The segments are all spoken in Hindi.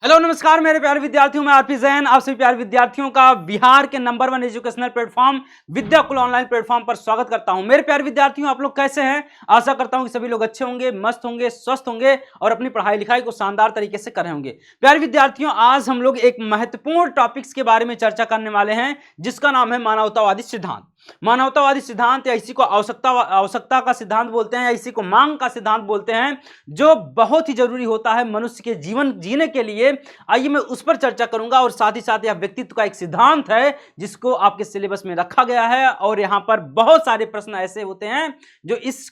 हेलो नमस्कार मेरे प्यारे विद्यार्थियों, मैं आरपी जैन आप सभी प्यारे विद्यार्थियों का बिहार के number 1 educational platform Vidyakul online platform पर स्वागत करता हूं। मेरे प्यारे विद्यार्थियों, आप लोग कैसे हैं? आशा करता हूं कि सभी लोग अच्छे होंगे, मस्त होंगे, स्वस्थ होंगे और अपनी पढ़ाई लिखाई को शानदार तरीके से कर रहे होंगे। प्यारे विद्यार्थियों, आज हम लोग एक महत्वपूर्ण टॉपिक्स के बारे में चर्चा करने वाले हैं जिसका नाम है मानवतावादी सिद्धांत। मानवतावादी सिद्धांत या इसी को आवश्यकता का सिद्धांत बोलते हैं या इसी को मांग का सिद्धांत बोलते हैं, जो बहुत ही जरूरी होता है मनुष्य के जीवन जीने के लिए। आइए मैं उस पर चर्चा करूंगा और साथ ही साथ यह व्यक्तित्व का एक सिद्धांत है जिसको आपके सिलेबस में रखा गया है और यहां पर बहुत सारे प्रश्न ऐसे होते हैं जो इस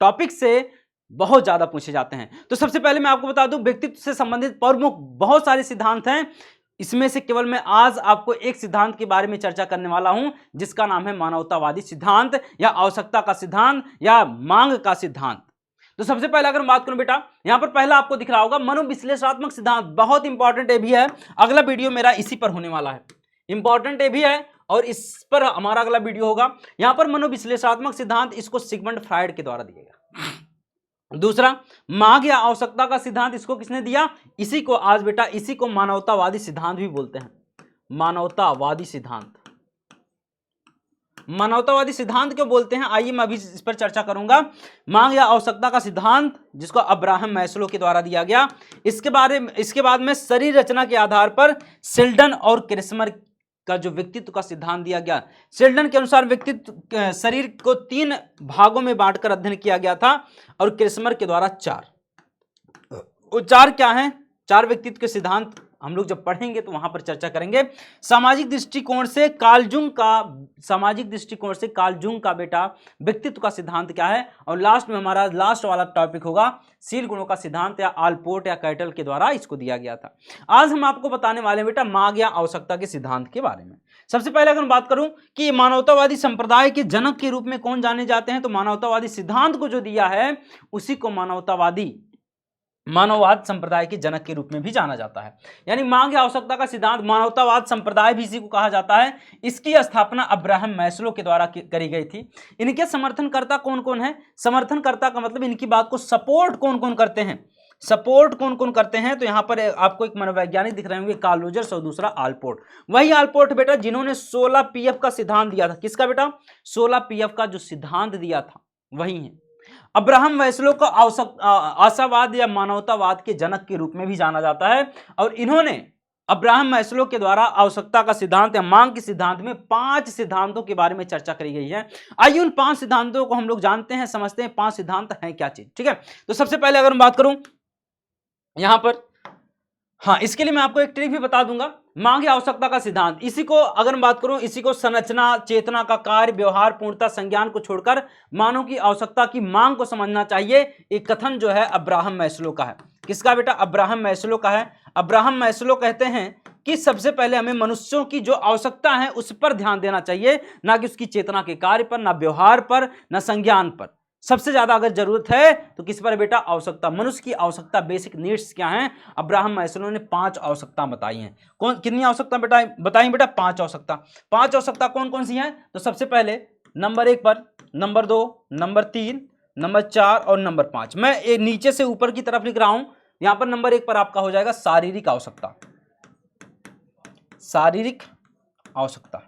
टॉपिक से बहुत ज्यादा पूछे जाते हैं। तो सबसे पहले मैं आपको बता दूं, व्यक्तित्व से संबंधित प्रमुख बहुत सारे सिद्धांत हैं, इसमें से केवल मैं आज आपको एक सिद्धांत के बारे में चर्चा करने वाला हूं जिसका नाम है मानवतावादी सिद्धांत या आवश्यकता का सिद्धांत या मांग का सिद्धांत। तो सबसे पहले अगर बात करूं बेटा, यहां पर पहला आपको दिख रहा होगा मनोविश्लेषणात्मक सिद्धांत। बहुत इंपॉर्टेंट ये भी है, अगला वीडियो मेरा इसी पर होने वाला है। इंपॉर्टेंट ये भी है और इस पर हमारा अगला वीडियो होगा। यहां पर मनोविश्लेषणात्मक सिद्धांत, इसको सिगमंड फ्रायड के द्वारा दिया गया। दूसरा मांग या आवश्यकता का सिद्धांत, इसको किसने दिया? इसी को आज बेटा इसी को मानवतावादी सिद्धांत भी बोलते हैं। मानवतावादी सिद्धांत, मानवतावादी सिद्धांत क्यों बोलते हैं, आइए मैं अभी इस पर चर्चा करूंगा। मांग या आवश्यकता का सिद्धांत जिसको अब्राहम मैस्लो के द्वारा दिया गया। इसके बाद में शरीर रचना के आधार पर शेल्डन और क्रेस्मर का जो व्यक्तित्व का सिद्धांत दिया गया। शेल्डन के अनुसार व्यक्तित्व शरीर को 3 भागों में बांटकर अध्ययन किया गया था और क्रेस्मर के द्वारा 4। वो 4 क्या हैं? 4 व्यक्तित्व के सिद्धांत हम लोग जब पढ़ेंगे तो वहां पर चर्चा करेंगे। सामाजिक दृष्टिकोण से कार्ल जूंग का बेटा व्यक्तित्व का सिद्धांत क्या है, और लास्ट में हमारा लास्ट वाला टॉपिक होगा शील गुणों का सिद्धांत या आलपोर्ट या कैटल के द्वारा इसको दिया गया था। आज हम आपको बताने वाले हैं बेटा मांग या आवश्यकता के सिद्धांत के बारे में। सबसे पहले अगर मैं बात करूं कि मानवतावादी संप्रदाय के जनक के रूप में कौन जाने जाते हैं, तो मानवतावादी सिद्धांत को जो दिया है उसी को मानववाद संप्रदाय के जनक के रूप में भी जाना जाता है। यानी मांग या आवश्यकता का सिद्धांत, मानवतावाद संप्रदाय भी इसी को कहा जाता है। इसकी स्थापना अब्राहम मैस्लो के द्वारा करी गई थी। इनके समर्थनकर्ता कौन कौन है? समर्थनकर्ता का मतलब इनकी बात को सपोर्ट कौन कौन करते हैं, तो यहां पर आपको एक मनोवैज्ञानिक दिख रहे होंगे, कार्ल रोजर्स, और दूसरा आलपोर्ट। वही आलपोर्ट बेटा जिन्होंने 16 पीएफ का सिद्धांत दिया था। किसका बेटा? 16 पीएफ का जो सिद्धांत दिया था वही है। अब्राहम मैस्लो को आशावाद या मानवतावाद के जनक के रूप में भी जाना जाता है और इन्होंने अब्राहम मैस्लो के द्वारा आवश्यकता का सिद्धांत या मांग के सिद्धांत में 5 सिद्धांतों के बारे में चर्चा करी गई है। आइए उन 5 सिद्धांतों को हम लोग जानते हैं, समझते हैं 5 सिद्धांत हैं क्या चीज। ठीक है, तो सबसे पहले अगर मैं बात करूं यहां पर, हाँ, इसके लिए मैं आपको एक ट्रिक भी बता दूंगा। मांग या आवश्यकता का सिद्धांत, इसी को अगर मैं बात करूं, इसी को संरचना, चेतना का कार्य, व्यवहार, पूर्णता, संज्ञान को छोड़कर मानव की आवश्यकता की मांग को समझना चाहिए। एक कथन जो है अब्राहम मैस्लो का है। किसका बेटा? अब्राहम मैस्लो का है। अब्राहम मैस्लो कहते हैं कि सबसे पहले हमें मनुष्यों की जो आवश्यकता है उस पर ध्यान देना चाहिए, ना कि उसकी चेतना के कार्य पर, ना व्यवहार पर, ना संज्ञान पर। सबसे ज्यादा अगर जरूरत है तो किस पर बेटा? आवश्यकता। मनुष्य की आवश्यकता, बेसिक नीड्स क्या हैं? अब्राहम मैस्लो ने 5 आवश्यकता बताई हैं। कितनी आवश्यकता बेटा बताई बेटा? 5 आवश्यकता। 5 आवश्यकता कौन कौन सी हैं? तो सबसे पहले नंबर 1 पर, नंबर 2, नंबर 3, नंबर 4 और नंबर 5। मैं नीचे से ऊपर की तरफ लिख रहा हूं। यहां पर नंबर 1 पर आपका हो जाएगा शारीरिक आवश्यकता। शारीरिक आवश्यकता।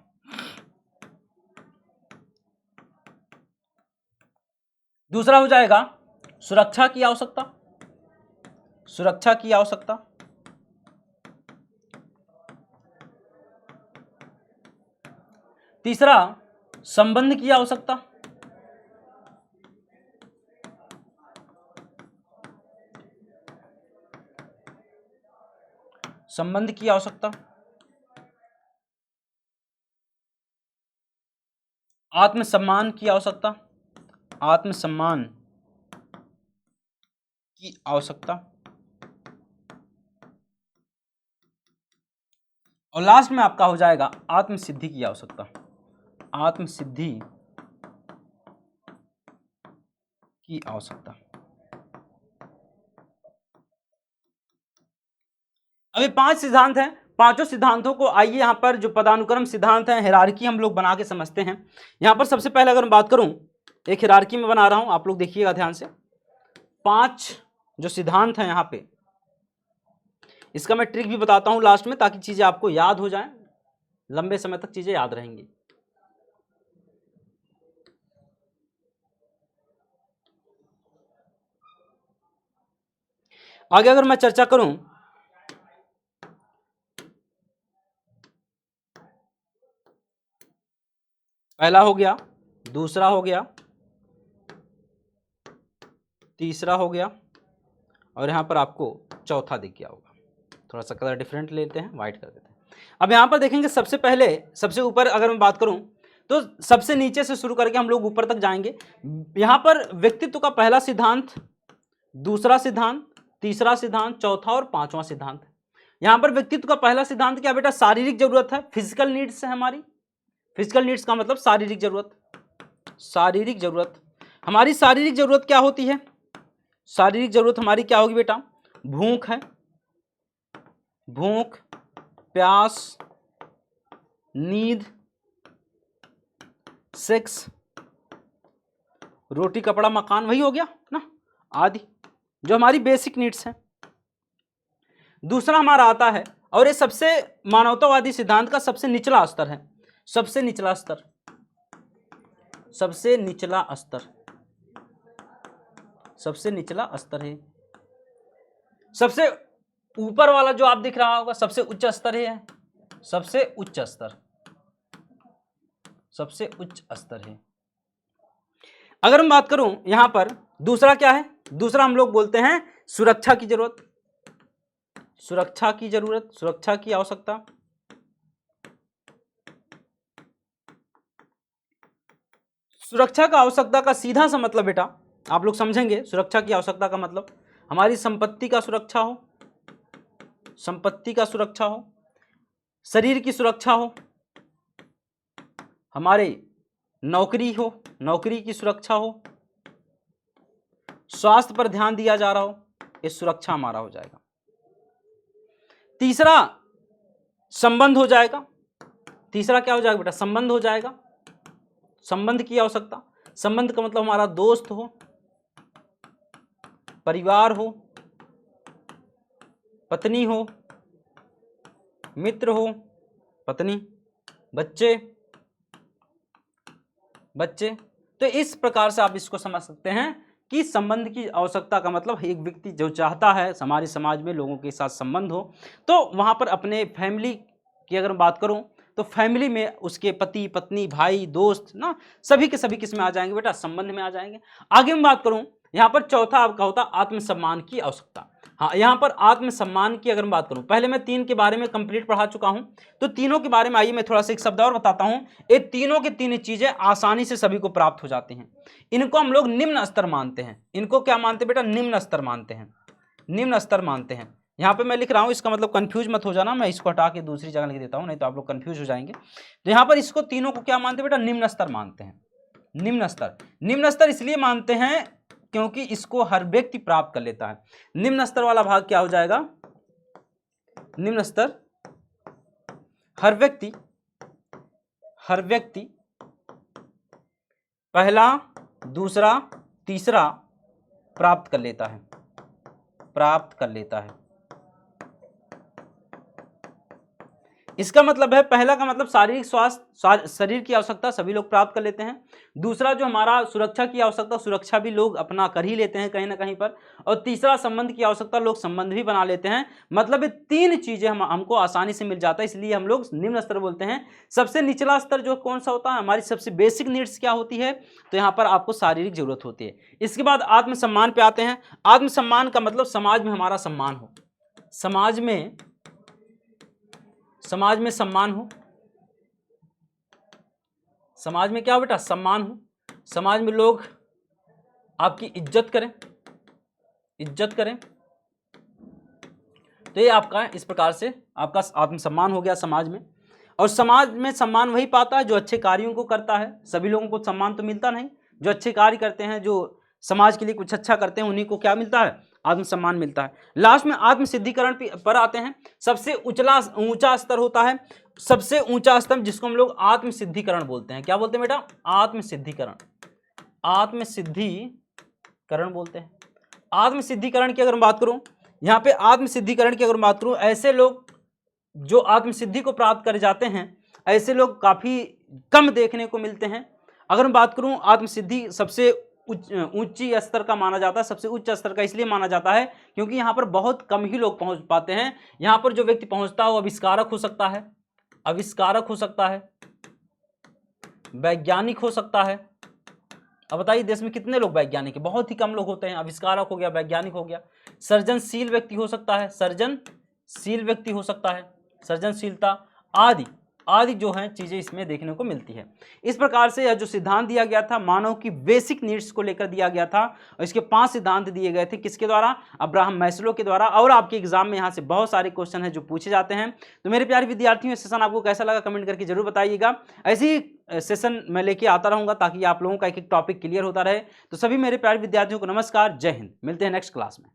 दूसरा हो जाएगा सुरक्षा की आवश्यकता। सुरक्षा की आवश्यकता। तीसरा संबंध की आवश्यकता। संबंध की आवश्यकता। आत्मसम्मान की आवश्यकता। आत्मसम्मान की आवश्यकता। और लास्ट में आपका हो जाएगा आत्मसिद्धि की आवश्यकता। आत्मसिद्धि की आवश्यकता। अभी 5 सिद्धांत हैं। पांचों सिद्धांतों को आइए यहां पर जो पदानुक्रम सिद्धांत है, हायरार्की हम लोग बना के समझते हैं। यहां पर सबसे पहले अगर मैं बात करूं, एक हायरार्की में बना रहा हूं, आप लोग देखिएगा ध्यान से। 5 जो सिद्धांत हैं यहां पे, इसका मैं ट्रिक भी बताता हूं लास्ट में, ताकि चीजें आपको याद हो जाएं, लंबे समय तक चीजें याद रहेंगी। आगे अगर मैं चर्चा करूं, पहला हो गया, दूसरा हो गया, तीसरा हो गया, और यहां पर आपको चौथा दिख गया होगा। थोड़ा सा कलर डिफरेंट लेते हैं, व्हाइट कर देते हैं। अब यहां पर देखेंगे, सबसे पहले सबसे ऊपर अगर मैं बात करूं तो सबसे नीचे से शुरू करके हम लोग ऊपर तक जाएंगे। यहां पर व्यक्तित्व का पहला सिद्धांत, दूसरा सिद्धांत, तीसरा सिद्धांत, चौथा और पांचवा सिद्धांत। यहां पर व्यक्तित्व का पहला सिद्धांत क्या बेटा, शारीरिक जरूरत है, फिजिकल नीड्स है हमारी। फिजिकल नीड्स का मतलब शारीरिक जरूरत। शारीरिक जरूरत, हमारी शारीरिक जरूरत क्या होती है? शारीरिक जरूरत हमारी क्या होगी बेटा? भूख है, भूख, प्यास, नींद, सेक्स, रोटी कपड़ा मकान, वही हो गया ना, आदि, जो हमारी बेसिक नीड्स हैं। दूसरा हमारा आता है, और ये सबसे मानवतावादी सिद्धांत का सबसे निचला स्तर है, सबसे निचला स्तर, सबसे निचला स्तर, सबसे निचला स्तर है। सबसे ऊपर वाला जो आप दिख रहा होगा सबसे उच्च स्तर है, सबसे उच्च स्तर, सबसे उच्च स्तर है। अगर मैं बात करूं यहां पर दूसरा क्या है, दूसरा हम लोग बोलते हैं सुरक्षा की जरूरत, सुरक्षा की जरूरत, सुरक्षा की आवश्यकता। सुरक्षा का आवश्यकता का सीधा सा मतलब बेटा आप लोग समझेंगे, सुरक्षा की आवश्यकता का मतलब हमारी संपत्ति का सुरक्षा हो, संपत्ति का सुरक्षा हो, शरीर की सुरक्षा हो, हमारे नौकरी हो, नौकरी की सुरक्षा हो, स्वास्थ्य पर ध्यान दिया जा रहा हो, ये सुरक्षा हमारा हो जाएगा। तीसरा संबंध हो जाएगा, तीसरा क्या हो जाएगा बेटा, संबंध हो जाएगा, संबंध की आवश्यकता। संबंध का मतलब हमारा दोस्त हो, परिवार हो, पत्नी हो, मित्र हो, पत्नी, बच्चे, बच्चे। तो इस प्रकार से आप इसको समझ सकते हैं कि संबंध की आवश्यकता का मतलब एक व्यक्ति जो चाहता है हमारे समाज में लोगों के साथ संबंध हो, तो वहां पर अपने फैमिली की अगर बात करूं तो फैमिली में उसके पति पत्नी भाई दोस्त ना, सभी के सभी किस में आ जाएंगे बेटा, संबंध में आ जाएंगे। आगे मैं बात करूं यहां पर चौथा आपका होता आत्मसम्मान की आवश्यकता। हाँ, यहां पर आत्मसम्मान की अगर मैं बात करूं, पहले मैं तीन के बारे में कंप्लीट पढ़ा चुका हूं, तो तीनों के बारे में आइए मैं थोड़ा सा एक शब्द और बताता हूं। ये तीनों की तीन चीजें आसानी से सभी को प्राप्त हो जाती हैं। इनको हम लोग निम्न स्तर मानते हैं। इनको क्या मानते हैं बेटा, निम्न स्तर मानते हैं, निम्न स्तर मानते हैं। यहाँ पे मैं लिख रहा हूं, इसका मतलब कंफ्यूज मत हो जाना, मैं इसको हटा के दूसरी जगह लिख देता हूं, नहीं तो आप लोग कंफ्यूज हो जाएंगे। तो यहाँ पर इसको तीनों को क्या मानते हैं बेटा, निम्न स्तर मानते हैं। निम्न स्तर, निम्न स्तर इसलिए मानते हैं क्योंकि इसको हर व्यक्ति प्राप्त कर लेता है। निम्न स्तर वाला भाग क्या हो जाएगा, निम्न स्तर हर व्यक्ति, हर व्यक्ति पहला दूसरा तीसरा प्राप्त कर लेता है, प्राप्त कर लेता है। इसका मतलब है, पहला का मतलब शारीरिक स्वास्थ्य, शरीर की आवश्यकता सभी लोग प्राप्त कर लेते हैं। दूसरा जो हमारा सुरक्षा की आवश्यकता, सुरक्षा भी लोग अपना कर ही लेते हैं कहीं ना कहीं पर। और तीसरा संबंध की आवश्यकता, लोग संबंध भी बना लेते हैं। मतलब ये तीन चीजें हमको आसानी से मिल जाता है, इसलिए हम लोग निम्न स्तर बोलते हैं। सबसे निचला स्तर जो कौन सा होता है, हमारी सबसे बेसिक नीड्स क्या होती है, तो यहाँ पर आपको शारीरिक जरूरत होती है। इसके बाद आत्मसम्मान पे आते हैं। आत्मसम्मान का मतलब समाज में हमारा सम्मान हो, समाज में, समाज में सम्मान हो, समाज में क्या हो बेटा, सम्मान हो, समाज में लोग आपकी इज्जत करें, इज्जत करें। तो ये आपका इस प्रकार से आपका आत्मसम्मान हो गया समाज में। और समाज में सम्मान वही पाता है जो अच्छे कार्यों को करता है। सभी लोगों को सम्मान तो मिलता नहीं, जो अच्छे कार्य करते हैं, जो समाज के लिए कुछ अच्छा करते हैं, उन्हीं को क्या मिलता है, आत्मसम्मान मिलता है। लास्ट में आत्म सिद्धिकरण पर आते हैं। सबसे ऊंचा स्तर होता है, सबसे ऊंचा स्तर जिसको हम लोग आत्म सिद्धिकरण बोलते हैं। क्या बोलते हैं बेटा, आत्म सिद्धिकरण, आत्म सिद्धिकरण बोलते हैं। आत्म सिद्धिकरण की अगर मैं बात करूं, यहाँ पे आत्मसिद्धिकरण की अगर बात करूं, ऐसे लोग जो आत्मसिद्धि को प्राप्त कर जाते हैं, ऐसे लोग काफी कम देखने को मिलते हैं। अगर मैं बात करूं, आत्मसिद्धि सबसे ऊंची स्तर का माना जाता है, सबसे उच्च स्तर का इसलिए माना जाता है क्योंकि यहाँ पर बहुत कम ही लोग पहुंच पाते हैं। यहाँ पर जो व्यक्ति पहुंचता है वो आविष्कारक हो सकता है, आविष्कारक हो सकता है, वैज्ञानिक हो सकता है। अब बताइए देश में कितने लोग वैज्ञानिक है? बहुत ही कम लोग होते हैं। आविष्कारक हो गया, वैज्ञानिक हो गया, सृजनशील व्यक्ति हो सकता है, सृजनशील व्यक्ति हो सकता है, सृजनशीलता आदि आदि जो हैं चीजें इसमें देखने को मिलती है। इस प्रकार से यह जो सिद्धांत दिया गया था मानव की बेसिक नीड्स को लेकर दिया गया था, और इसके 5 सिद्धांत दिए गए थे। किसके द्वारा? अब्राहम मैस्लो के द्वारा। और आपके एग्जाम में यहाँ से बहुत सारे क्वेश्चन हैं जो पूछे जाते हैं। तो मेरे प्यारे विद्यार्थियों, सेशन आपको कैसा लगा कमेंट करके जरूर बताइएगा। ऐसे ही सेशन मैं लेके आता रहूंगा ताकि आप लोगों का एक एक टॉपिक क्लियर होता रहे। तो सभी मेरे प्यारे विद्यार्थियों को नमस्कार, जय हिंद। मिलते हैं नेक्स्ट क्लास में।